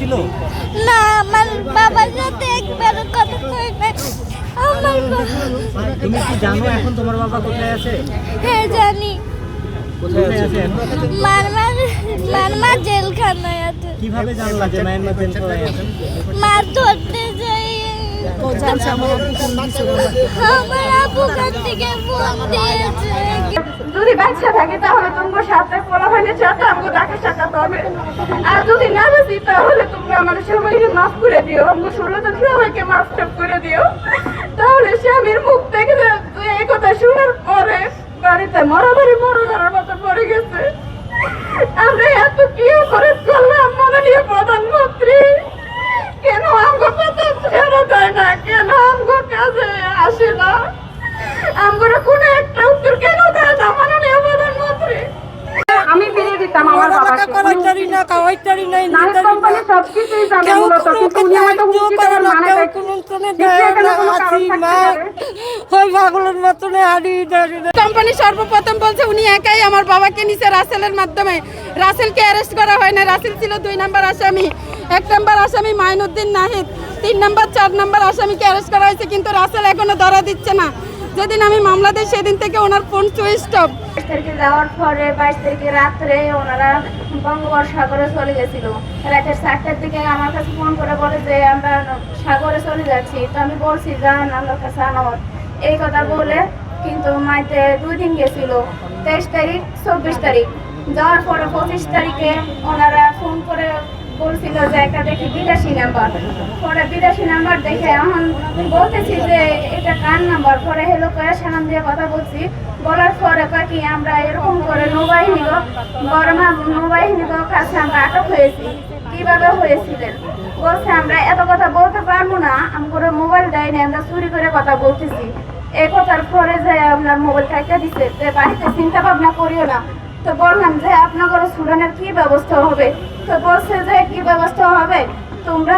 হয়েছিল? না, আমার বাবার সাথে একবার কথা কই নাই। আমার তুমি কি জানো এখন তোমার বাবা কোথায় আছে? হ্যাঁ জানি, কোথায় আছে? মারমা জেলখানায় আছে। কিভাবে জানলা যে মায়ানমার জেলখানায় আছেন? মার ধরতে যাই আমার আব্বু কাছ থেকে ফোন দিয়েছে। যদি বাচ্চা থাকে তাহলে তোমার সাথে পোলাপানের সাথে আমাকে ডাকে সাজাতে হবে। আর যদি না বাঁচি তাহলে তোমরা আমার সবাইকে মাফ করে দিও, আমার ষোলোটা সবাইকে মাফ করে দিও। তাহলে স্বামীর মুখ থেকে এই কথা শোনার পরে বাড়িতে মরাবাড়ি মরার মতো পড়ে গেছে। আমরা এত কি অপরাধ করলাম মাননীয় প্রধানমন্ত্রী? কেন আমাকে কথা ছেড়ে দেয় না? কেন আমাকে কাছে আসে না? আমরা কোনো একটা উত্তর কেন দেয় না মাননীয় প্রধানমন্ত্রী? আমি ফিরে দিতাম আমার বাবাকে। খাওয়াইতারি না নাইট কোম্পানি সবকিছুই জানে মূলত, কিন্তু উনি হয়তো হুমকি দেওয়ার মানে কোম্পানি সর্বপ্রথম বলছে উনি একাই আমার বাবাকে নিচে রাসেলের মাধ্যমে। রাসেলকে অ্যারেস্ট করা হয় না। রাসেল ছিল 2 নম্বর আসামি। 1 নম্বর আসামি মাইনুদ্দিন নাহিদ, 3 নম্বর 4 নম্বর আসামিকে অ্যারেস্ট করা হয়েছে, কিন্তু রাসেল এখনো ধরা দিচ্ছে না। যেদিন আমি মামলা দিই সেদিন থেকে ওনার ফোন সুইচ অফ। 22 তারিখে যাওয়ার পরে 22 তারিখে রাত্রে ওনারা বঙ্গোপসাগরে চলে গেছিল। রাতের 4টার দিকে আমার কাছে ফোন করে বলে যে আমরা সাগরে চলে যাচ্ছি। তো আমি বলছি যান আমার কাছে আনার এই কথা বলে, কিন্তু মাইতে 2 দিন গেছিল। 23 তারিখ 24 তারিখ যাওয়ার পরে 25 তারিখে ওনারা ফোন করে বলছিল যে একটা দেখি 82 নাম্বার। পরে 82 নাম্বার দেখে এখন বলতেছি যে এটা কার নাম্বার। পরে হেলো করে সালাম দিয়ে কথা বলছি। বলার পরে কি আমরা এরকম করে নৌবাহিনী বর্মা নৌবাহিনী কাছে আমরা আটক হয়েছি। কিভাবে হয়েছিলেন বলছে আমরা এত কথা বলতে পারবো না, আমরা মোবাইল দেয়নি, আমরা চুরি করে কথা বলতেছি। এই কথার পরে যে আপনার মোবাইল কাটা দিচ্ছে, যে বাড়িতে চিন্তা ভাবনা করিও না। তো বললাম যে আপনাদের সুরানের কি ব্যবস্থা হবে? তো বলছে যে কি ব্যবস্থা হবে, তোমরা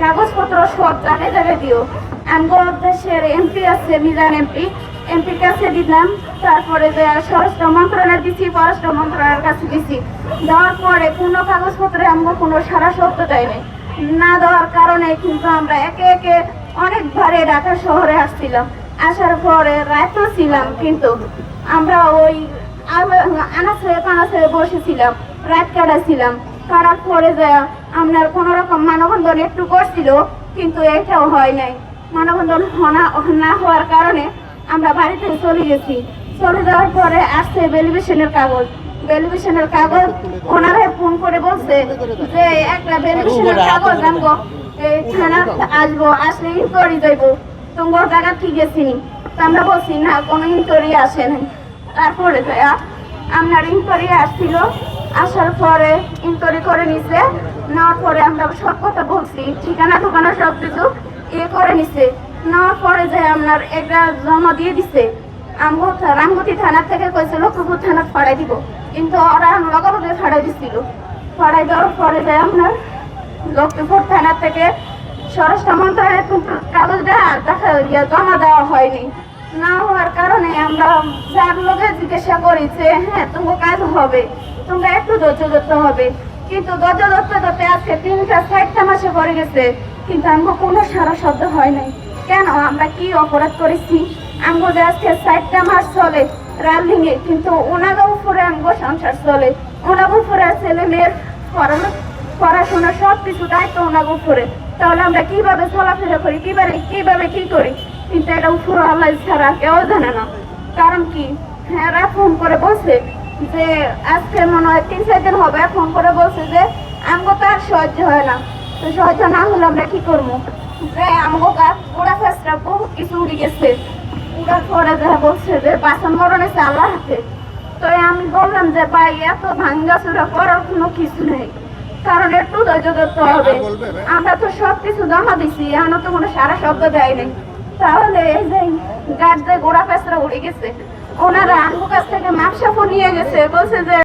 কাগজপত্র সব জায়গায় জায়গায় দিও। আমার দেশের এমপি আছে, মিজান এমপির কাছে দিলাম। তারপরে যে স্বরাষ্ট্র মন্ত্রণালয় দিচ্ছি, পররাষ্ট্র মন্ত্রণালয়ের কাছে দিচ্ছি। দেওয়ার পরে কোনো কাগজপত্রে আমরা কোনো সারা শব্দ দেয়নি। না দেওয়ার কারণে কিন্তু আমরা একে একে অনেকবারে ঢাকা শহরে আসছিলাম। আসার পরে রাতও ছিলাম, কিন্তু আমরা ওই আনাচে বসেছিলাম, রাত কাটাচ্ছিলাম। কাটার পরে যে আপনার কোনো রকম মানববন্ধন একটু করছিল, কিন্তু এটাও হয় নাই। মানববন্ধন না হওয়ার কারণে আমরা বাড়িতে চলে গেছি। চলে যাওয়ার পরে আসছে ভ্যালুয়েশনের কাগজ। ওনারা ফোন করে বলছে যে একটা ভ্যালুয়েশনের কাগজ আনবো, এই থানা আসবো, আসলে ইনকোয়ারি যাইবো, তোমার জায়গা ঠিক আছে। তো আমরা বলছি না, কোনো ইনকোয়ারি আসে নাই। তারপরে আপনার ইনকোয়ারি আসছিল, আসার পরে ইনকোয়ারি করে নিছে। নেওয়ার পরে আমরা সব কথা বলছি, ঠিকানা ঠোকানা সব কিছু করে নিছে। নেওয়ার পরে যে আপনার একটা জমা দিয়ে দিছে। রামগতি থানার থেকে কইছে লক্ষ্মীপুর থানা ফাড়াই দিব, কিন্তু ওরা লগালগে ফাড়াই দিচ্ছিল। ফাড়াই দেওয়ার পরে যে আপনার লক্ষ্মীপুর থানার থেকে স্বরাষ্ট্র মন্ত্রণালয়ের কাগজটা জমা দেওয়া হয়নি। না হওয়ার কারণে আমরা যার লোকে জিজ্ঞাসা করি যে হ্যাঁ তোমার কাজ হবে, তোমরা একটু ধৈর্য ধরতে হবে। কিন্তু ধৈর্য ধরতে আজকে 3-4 মাসে পরে গেছে, কিন্তু আমাকে কোনো সারা শব্দ হয় নাই। কেন? আমরা কি অপরাধ করেছি? আমাকে যে আজকে 4 মাস চলে রানিংয়ে, কিন্তু ওনার উপরে আমাকে সংসার চলে, ওনার উপরে ছেলে মেয়ের পড়াশোনা সব কিছু দায়িত্ব ওনার উপরে। তাহলে আমরা কিভাবে চলাফেরা করি, কিভাবে কি করি? কিন্তু এটা উপর আল্লাহ ছাড়া কেউ জানে না। কারণ কি, হ্যাঁ ফোন করে বলছে যে আজকে মনে হয় 3-4 দিন হবে, ফোন করে বলছে যে আমাকে তো আর সহ্য হয় না। তো সহ্য না হলে আমরা কি করবো? যে আমাকে গাছ ওরা ফেসটা বহুত কিছু উড়ে গেছে। উড়ার পরে দেখা বলছে যে বাসন মরণ এসে আল্লাহ হাতে। তো আমি বললাম যে ভাই এত ভাঙ্গা চুরা করার কোনো কিছু নেই, কারণ একটু ধৈর্য ধরতে হবে। আমরা তো সব কিছু জমা দিছি, এখনো তো কোনো সারা শব্দ দেয়নি। তাহলে এই যে গাছ যে গোড়া পেঁচড়া উড়ে গেছে, ওনারা আমার কাছ থেকে মাপসাফও নিয়ে গেছে, বলছে যে